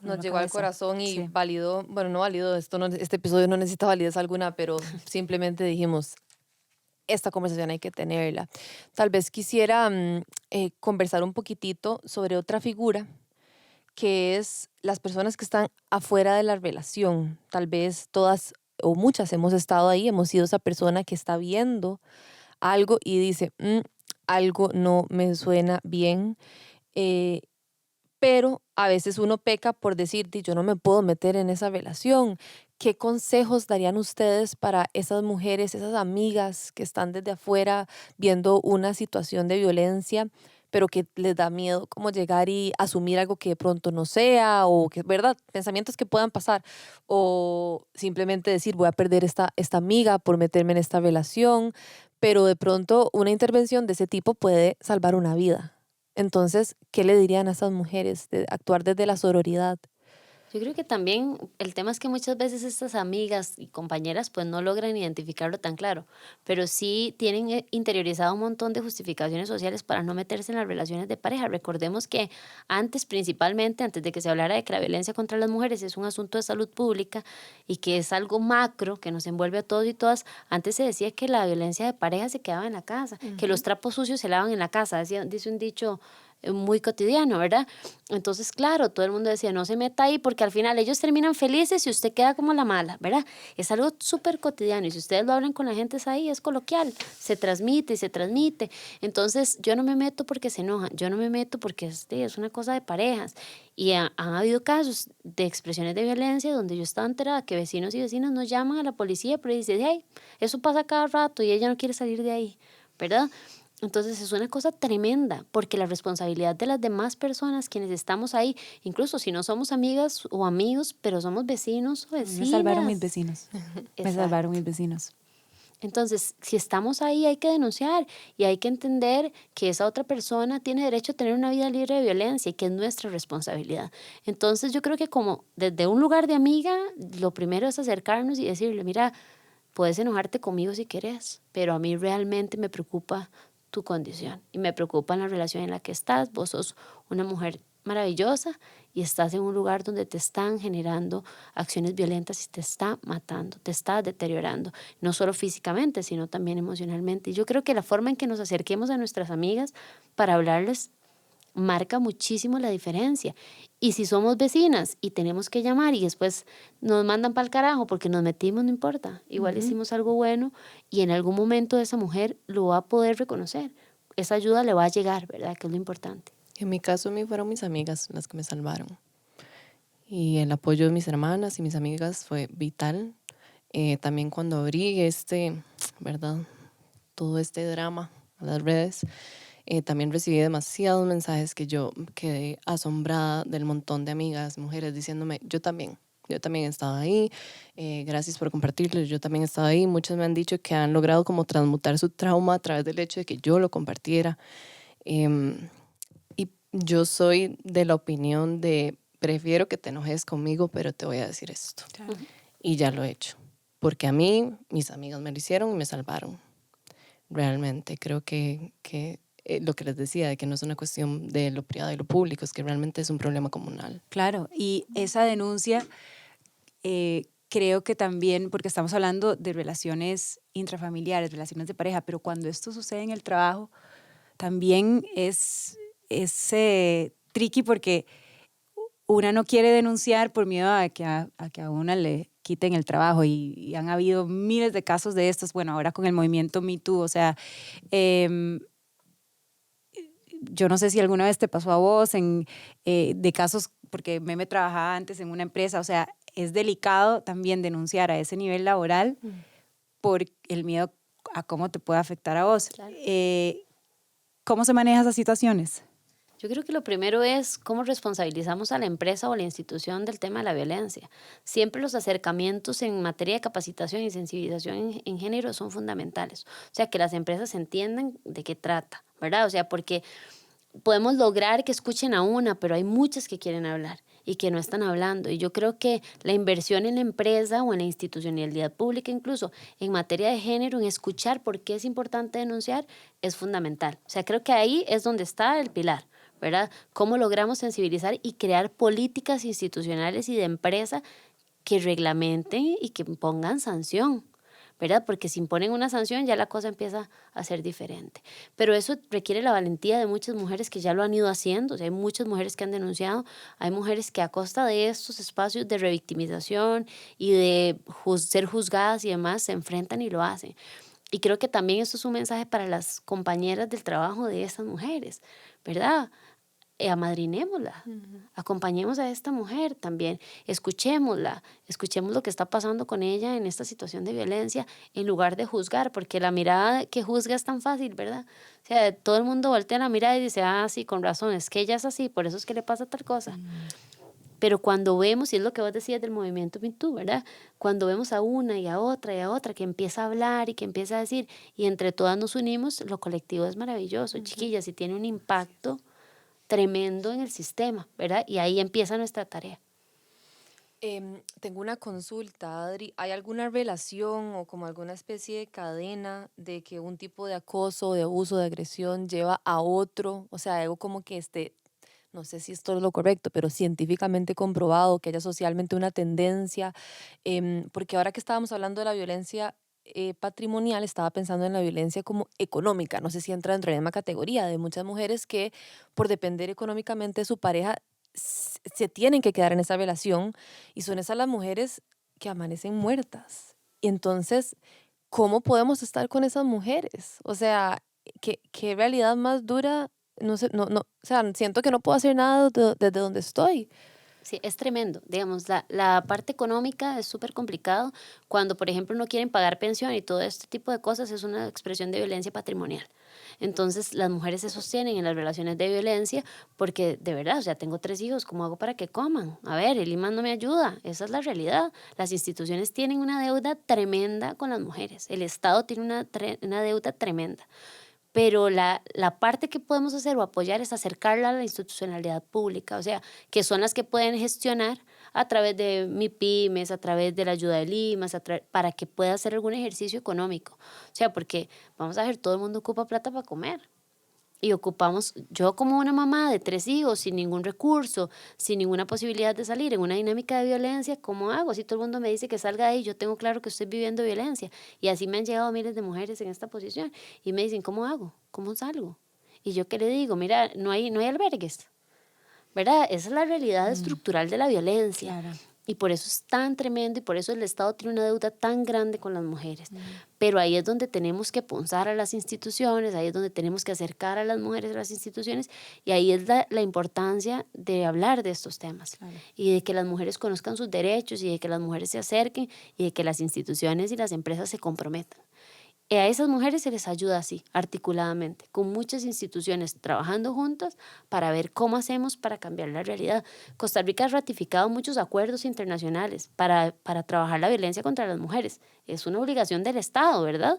Una llegó al cabeza. corazón y Sí. validó, bueno, no validó, este episodio no necesita validez alguna, pero simplemente dijimos, esta conversación hay que tenerla. Tal vez quisiera conversar un poquitito sobre otra figura, que es las personas que están afuera de la relación. Tal vez todas o muchas hemos estado ahí, hemos sido esa persona que está viendo algo y dice, algo no me suena bien. Pero a veces uno peca por decir, yo no me puedo meter en esa relación. ¿Qué consejos darían ustedes para esas mujeres, esas amigas que están desde afuera viendo una situación de violencia, pero que les da miedo como llegar y asumir algo que de pronto no sea, o que, ¿verdad? Pensamientos que puedan pasar, o simplemente decir, voy a perder esta amiga por meterme en esta relación, pero de pronto una intervención de ese tipo puede salvar una vida. Entonces, ¿qué le dirían a esas mujeres de actuar desde la sororidad? Yo creo que también el tema es que muchas veces estas amigas y compañeras pues no logran identificarlo tan claro, pero sí tienen interiorizado un montón de justificaciones sociales para no meterse en las relaciones de pareja. Recordemos que antes, principalmente, antes de que se hablara de que la violencia contra las mujeres es un asunto de salud pública y que es algo macro que nos envuelve a todos y todas, antes se decía que la violencia de pareja se quedaba en la casa, que los trapos sucios se lavan en la casa, dice un dicho muy cotidiano, ¿verdad? Entonces, claro, todo el mundo decía, no se meta ahí porque al final ellos terminan felices y usted queda como la mala, ¿verdad? Es algo súper cotidiano y si ustedes lo hablan con la gente es ahí, es coloquial, se transmite y se transmite. Entonces, yo no me meto porque se enojan, yo no me meto porque es una cosa de parejas. Y han habido casos de expresiones de violencia donde yo estaba enterada que vecinos y vecinas nos llaman a la policía, pero dicen, hey, eso pasa cada rato y ella no quiere salir de ahí, ¿verdad? Entonces es una cosa tremenda, porque la responsabilidad de las demás personas, quienes estamos ahí, incluso si no somos amigas o amigos, pero somos vecinos o vecinas. Me salvaron mis vecinos. Me Exacto. salvaron mis vecinos. Entonces, si estamos ahí, hay que denunciar y hay que entender que esa otra persona tiene derecho a tener una vida libre de violencia y que es nuestra responsabilidad. Entonces, yo creo que como desde un lugar de amiga, lo primero es acercarnos y decirle, mira, puedes enojarte conmigo si quieres, pero a mí realmente me preocupa tu condición y me preocupa la relación en la que estás. Vos sos una mujer maravillosa y estás en un lugar donde te están generando acciones violentas y te está matando, te está deteriorando, no solo físicamente, sino también emocionalmente. Y yo creo que la forma en que nos acerquemos a nuestras amigas para hablarles marca muchísimo la diferencia. Y si somos vecinas y tenemos que llamar y después nos mandan para el carajo porque nos metimos, no importa. Igual hicimos algo bueno y en algún momento esa mujer lo va a poder reconocer. Esa ayuda le va a llegar, ¿verdad? Que es lo importante. En mi caso, a mí fueron mis amigas las que me salvaron. Y el apoyo de mis hermanas y mis amigas fue vital. También cuando abrí ¿verdad? Todo este drama a las redes, también recibí demasiados mensajes que yo quedé asombrada del montón de amigas, mujeres, diciéndome, yo también estaba ahí, gracias por compartirlo, yo también estaba ahí. Muchos me han dicho que han logrado como transmutar su trauma a través del hecho de que yo lo compartiera. Y yo soy de la opinión de, prefiero que te enojes conmigo, pero te voy a decir esto. Claro. Y ya lo he hecho, porque a mí, mis amigas me lo hicieron y me salvaron. Realmente creo que lo que les decía, de que no es una cuestión de lo privado y lo público, es que realmente es un problema comunal. Claro, y esa denuncia creo que también, porque estamos hablando de relaciones intrafamiliares, relaciones de pareja, pero cuando esto sucede en el trabajo, también es tricky porque una no quiere denunciar por miedo a que a una le quiten el trabajo y han habido miles de casos de estos, bueno, ahora con el movimiento Me Too, o sea, yo no sé si alguna vez te pasó a vos de casos, porque Meme trabajaba antes en una empresa, o sea, es delicado también denunciar a ese nivel laboral por el miedo a cómo te puede afectar a vos. Claro. ¿Cómo se manejan esas situaciones? Yo creo que lo primero es cómo responsabilizamos a la empresa o a la institución del tema de la violencia. Siempre los acercamientos en materia de capacitación y sensibilización en género son fundamentales. O sea, que las empresas entiendan de qué trata, ¿verdad? O sea, porque podemos lograr que escuchen a una, pero hay muchas que quieren hablar y que no están hablando. Y yo creo que la inversión en la empresa o en la institucionalidad pública, incluso en materia de género, en escuchar por qué es importante denunciar, es fundamental. O sea, creo que ahí es donde está el pilar, ¿verdad? Cómo logramos sensibilizar y crear políticas institucionales y de empresa que reglamenten y que pongan sanción, ¿verdad? Porque si imponen una sanción ya la cosa empieza a ser diferente. Pero eso requiere la valentía de muchas mujeres que ya lo han ido haciendo. O sea, hay muchas mujeres que han denunciado, hay mujeres que a costa de estos espacios de revictimización y de ser juzgadas y demás se enfrentan y lo hacen. Y creo que también esto es un mensaje para las compañeras del trabajo de estas mujeres, ¿verdad? Amadrinémosla, acompañemos a esta mujer también, escuchémosla, escuchemos lo que está pasando con ella en esta situación de violencia en lugar de juzgar, porque la mirada que juzga es tan fácil, ¿verdad? O sea, todo el mundo voltea la mirada y dice, ah, sí, con razón, es que ella es así, por eso es que le pasa tal cosa. Pero cuando vemos, y es lo que vos decías del movimiento Me Too, ¿verdad? Cuando vemos a una y a otra que empieza a hablar y que empieza a decir, y entre todas nos unimos, lo colectivo es maravilloso, chiquillas, y tiene un impacto tremendo en el sistema, ¿verdad? Y ahí empieza nuestra tarea. Tengo una consulta, Adri. ¿Hay alguna relación o como alguna especie de cadena de que un tipo de acoso, de abuso, de agresión lleva a otro? O sea, algo como que no sé si esto es lo correcto, pero científicamente comprobado, que haya socialmente una tendencia. Porque ahora que estábamos hablando de la violencia patrimonial, estaba pensando en la violencia como económica. No sé si entra dentro de la misma categoría de muchas mujeres que por depender económicamente de su pareja se tienen que quedar en esa relación y son esas las mujeres que amanecen muertas. Y entonces, ¿cómo podemos estar con esas mujeres? O sea, ¿qué realidad más dura? No sé, o sea, siento que no puedo hacer nada desde donde estoy. Sí, es tremendo. Digamos, la parte económica es súper complicado. Cuando, por ejemplo, no quieren pagar pensión y todo este tipo de cosas, es una expresión de violencia patrimonial. Entonces, las mujeres se sostienen en las relaciones de violencia porque, de verdad, o sea, tengo 3 hijos, ¿cómo hago para que coman? A ver, el imán no me ayuda. Esa es la realidad. Las instituciones tienen una deuda tremenda con las mujeres. El Estado tiene una deuda tremenda. Pero la parte que podemos hacer o apoyar es acercarla a la institucionalidad pública, o sea, que son las que pueden gestionar a través de MIPYMES, a través de la ayuda de Limas, para que pueda hacer algún ejercicio económico. O sea, porque vamos a ver, todo el mundo ocupa plata para comer. Y ocupamos, yo como una mamá de 3 hijos, sin ningún recurso, sin ninguna posibilidad de salir en una dinámica de violencia, ¿cómo hago? Si todo el mundo me dice que salga de ahí, yo tengo claro que estoy viviendo violencia. Y así me han llegado miles de mujeres en esta posición. Y me dicen, ¿cómo hago? ¿Cómo salgo? Y yo qué le digo, mira, no hay albergues, ¿verdad? Esa es la realidad estructural de la violencia. Claro. Y por eso es tan tremendo y por eso el Estado tiene una deuda tan grande con las mujeres. Pero ahí es donde tenemos que punzar a las instituciones, ahí es donde tenemos que acercar a las mujeres a las instituciones y ahí es la importancia de hablar de estos temas y de que las mujeres conozcan sus derechos y de que las mujeres se acerquen y de que las instituciones y las empresas se comprometan. A esas mujeres se les ayuda así, articuladamente, con muchas instituciones trabajando juntas para ver cómo hacemos para cambiar la realidad. Costa Rica ha ratificado muchos acuerdos internacionales para trabajar la violencia contra las mujeres. Es una obligación del Estado, ¿verdad?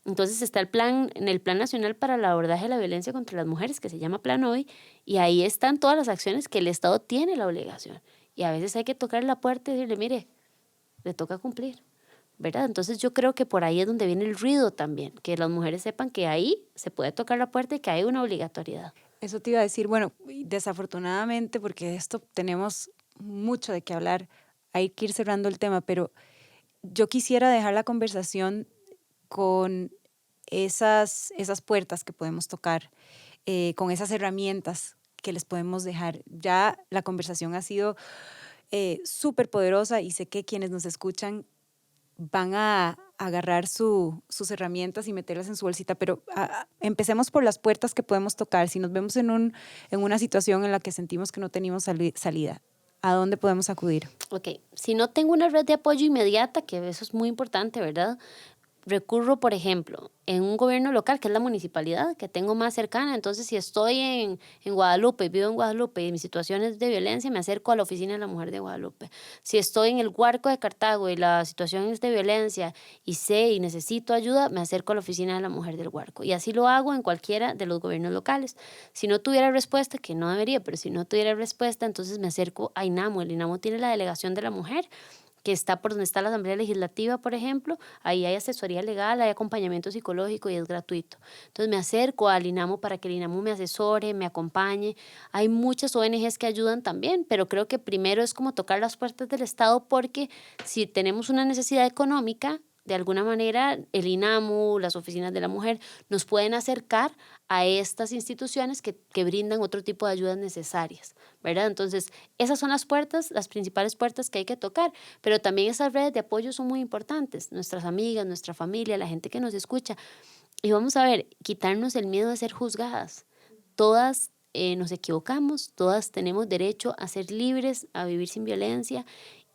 Entonces está en el Plan Nacional para el Abordaje de la Violencia contra las Mujeres, que se llama Plan Hoy, y ahí están todas las acciones que el Estado tiene la obligación. Y a veces hay que tocar la puerta y decirle, mire, le toca cumplir. ¿Verdad? Entonces yo creo que por ahí es donde viene el ruido también, que las mujeres sepan que ahí se puede tocar la puerta y que hay una obligatoriedad. Eso te iba a decir, bueno, desafortunadamente, porque de esto tenemos mucho de qué hablar, hay que ir cerrando el tema, pero yo quisiera dejar la conversación con esas puertas que podemos tocar, con esas herramientas que les podemos dejar. Ya la conversación ha sido súper poderosa y sé que quienes nos escuchan van a agarrar sus herramientas y meterlas en su bolsita, pero empecemos por las puertas que podemos tocar. Si nos vemos en una situación en la que sentimos que no tenemos salida, ¿a dónde podemos acudir? Ok, si no tengo una red de apoyo inmediata, que eso es muy importante, ¿verdad? Recurro, por ejemplo, en un gobierno local, que es la municipalidad, que tengo más cercana. Entonces, si estoy en Guadalupe, vivo en Guadalupe y mi situación es de violencia, me acerco a la oficina de la mujer de Guadalupe. Si estoy en el Guarco de Cartago y la situación es de violencia y sé y necesito ayuda, me acerco a la oficina de la mujer del Guarco. Y así lo hago en cualquiera de los gobiernos locales. Si no tuviera respuesta, que no debería, pero si no tuviera respuesta, entonces me acerco a INAMO. El INAMO tiene la delegación de la mujer, que está por donde está la Asamblea Legislativa, por ejemplo. Ahí hay asesoría legal, hay acompañamiento psicológico y es gratuito. Entonces me acerco al INAMO para que el INAMO me asesore, me acompañe. Hay muchas ONGs que ayudan también, pero creo que primero es como tocar las puertas del Estado, porque si tenemos una necesidad económica, de alguna manera el INAMO, las oficinas de la mujer, nos pueden acercar a estas instituciones que brindan otro tipo de ayudas necesarias, ¿verdad? Entonces, esas son las puertas, las principales puertas que hay que tocar, pero también esas redes de apoyo son muy importantes, nuestras amigas, nuestra familia, la gente que nos escucha. Y vamos a ver, quitarnos el miedo de ser juzgadas. Todas nos equivocamos, todas tenemos derecho a ser libres, a vivir sin violencia,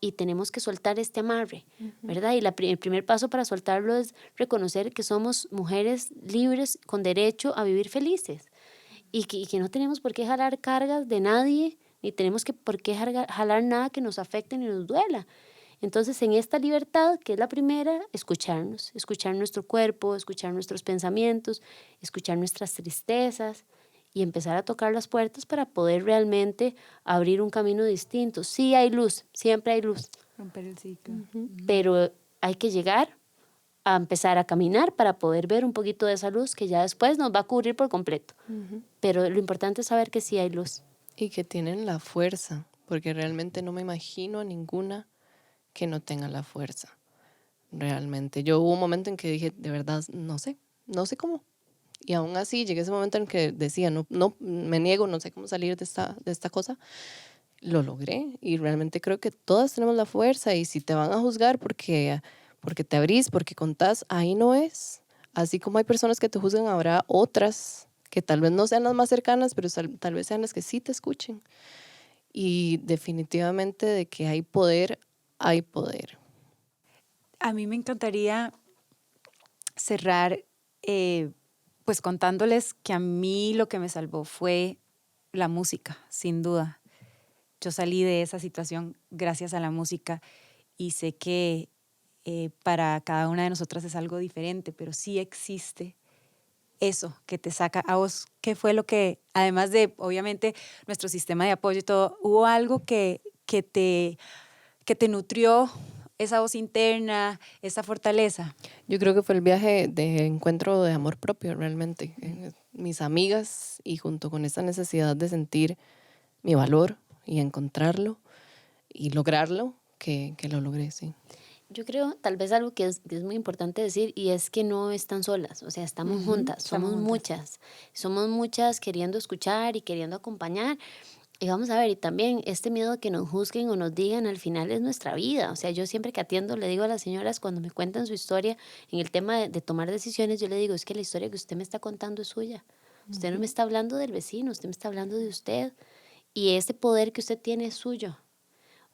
y tenemos que soltar este amarre, ¿verdad? Y el primer paso para soltarlo es reconocer que somos mujeres libres con derecho a vivir felices y que no tenemos por qué jalar cargas de nadie, ni tenemos por qué jalar nada que nos afecte ni nos duela. Entonces, en esta libertad, que es la primera, escucharnos, escuchar nuestro cuerpo, escuchar nuestros pensamientos, escuchar nuestras tristezas y empezar a tocar las puertas para poder realmente abrir un camino distinto. Sí hay luz, siempre hay luz, Romper el ciclo. pero hay que llegar a empezar a caminar para poder ver un poquito de esa luz que ya después nos va a cubrir por completo. Pero lo importante es saber que sí hay luz. Y que tienen la fuerza, porque realmente no me imagino a ninguna que no tenga la fuerza. Realmente. Yo hubo un momento en que dije, de verdad, no sé cómo. Y aún así llegué a ese momento en que decía, no, me niego, no sé cómo salir de esta cosa. Lo logré y realmente creo que todas tenemos la fuerza, y si te van a juzgar porque te abrís, porque contás, ahí no es. Así como hay personas que te juzgan, habrá otras que tal vez no sean las más cercanas, pero tal vez sean las que sí te escuchen. Y definitivamente de que hay poder, hay poder. A mí me encantaría cerrar pues contándoles que a mí lo que me salvó fue la música, sin duda. Yo salí de esa situación gracias a la música y sé que para cada una de nosotras es algo diferente, pero sí existe eso que te saca a vos. ¿Qué fue lo que, además de obviamente nuestro sistema de apoyo y todo, hubo algo que te nutrió esa voz interna, esa fortaleza? Yo creo que fue el viaje de encuentro de amor propio realmente. Mis amigas, y junto con esa necesidad de sentir mi valor y encontrarlo y lograrlo, que lo logré, sí. Yo creo tal vez algo que es muy importante decir, y es que no están solas, o sea, estamos juntas, somos muchas queriendo escuchar y queriendo acompañar. Y vamos a ver, y también este miedo a que nos juzguen o nos digan al final es nuestra vida. O sea, yo siempre que atiendo le digo a las señoras cuando me cuentan su historia en el tema de tomar decisiones, yo le digo, es que la historia que usted me está contando es suya. Usted no me está hablando del vecino, usted me está hablando de usted. Y ese poder que usted tiene es suyo.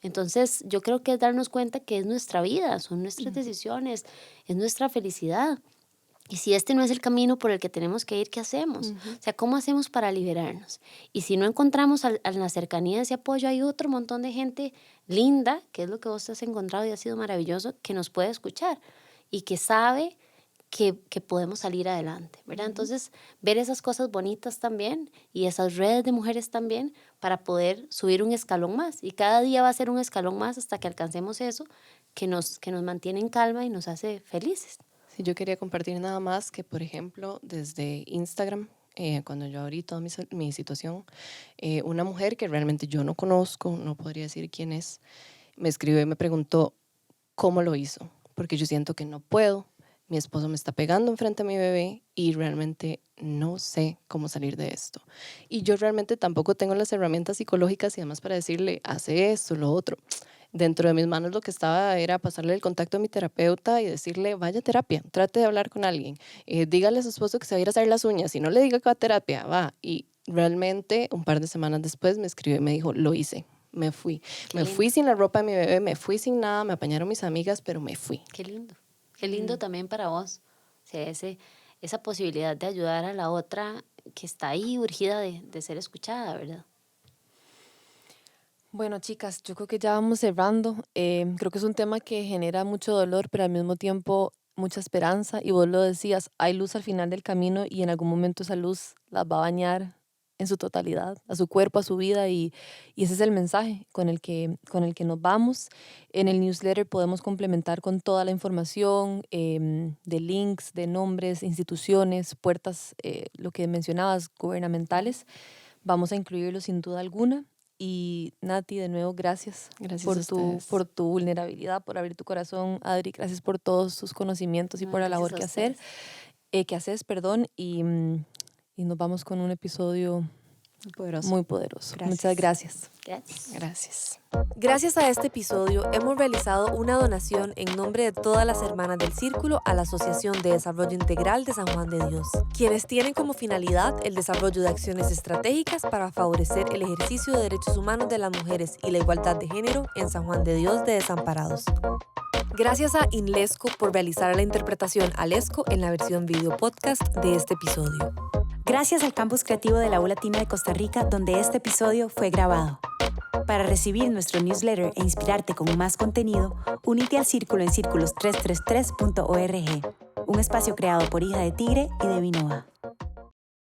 Entonces, yo creo que es darnos cuenta que es nuestra vida, son nuestras decisiones, es nuestra felicidad. Y si este no es el camino por el que tenemos que ir, ¿qué hacemos? O sea, ¿cómo hacemos para liberarnos? Y si no encontramos en la cercanía ese apoyo, hay otro montón de gente linda, que es lo que vos has encontrado y ha sido maravilloso, que nos puede escuchar y que sabe que podemos salir adelante, ¿verdad? Entonces, ver esas cosas bonitas también y esas redes de mujeres también para poder subir un escalón más. Y cada día va a ser un escalón más hasta que alcancemos eso que nos mantiene en calma y nos hace felices. Sí, yo quería compartir nada más que, por ejemplo, desde Instagram, cuando yo abrí toda mi situación, una mujer que realmente yo no conozco, no podría decir quién es, me escribió y me preguntó cómo lo hizo, porque yo siento que no puedo. Mi esposo me está pegando enfrente a mi bebé y realmente no sé cómo salir de esto. Y yo realmente tampoco tengo las herramientas psicológicas y además para decirle, hace esto, lo otro. Dentro de mis manos lo que estaba era pasarle el contacto a mi terapeuta y decirle, vaya a terapia, trate de hablar con alguien. Dígale a su esposo que se va a ir a hacer las uñas. Si no le diga que va a terapia, va. Y realmente un par de semanas después me escribió y me dijo, lo hice. Me fui. Me fui sin la ropa de mi bebé, me fui sin nada, me apañaron mis amigas, pero me fui. Qué lindo. Qué lindo también para vos. O sea, esa posibilidad de ayudar a la otra que está ahí urgida de ser escuchada, ¿verdad? Bueno, chicas, yo creo que ya vamos cerrando. Creo que es un tema que genera mucho dolor, pero al mismo tiempo mucha esperanza. Y vos lo decías, hay luz al final del camino y en algún momento esa luz las va a bañar en su totalidad, a su cuerpo, a su vida. Y ese es el mensaje con el que nos vamos. En el newsletter podemos complementar con toda la información de links, de nombres, instituciones, puertas, lo que mencionabas, gubernamentales. Vamos a incluirlo sin duda alguna. Y Nati, de nuevo, gracias, por tu vulnerabilidad, por abrir tu corazón. Adri, gracias por todos tus conocimientos y por la labor que haces, y nos vamos con un episodio muy poderoso. Gracias. Muchas gracias. Gracias. Gracias. Gracias a este episodio hemos realizado una donación en nombre de todas las hermanas del Círculo a la Asociación de Desarrollo Integral de San Juan de Dios, quienes tienen como finalidad el desarrollo de acciones estratégicas para favorecer el ejercicio de derechos humanos de las mujeres y la igualdad de género en San Juan de Dios de Desamparados. Gracias a Inlesco por realizar la interpretación al ESCO en la versión video podcast de este episodio. Gracias al Campus Creativo de la U Latina de Costa Rica, donde este episodio fue grabado. Para recibir nuestro newsletter e inspirarte con más contenido, únete al Círculo en círculos333.org, un espacio creado por Hija de Tigre y de Vinova.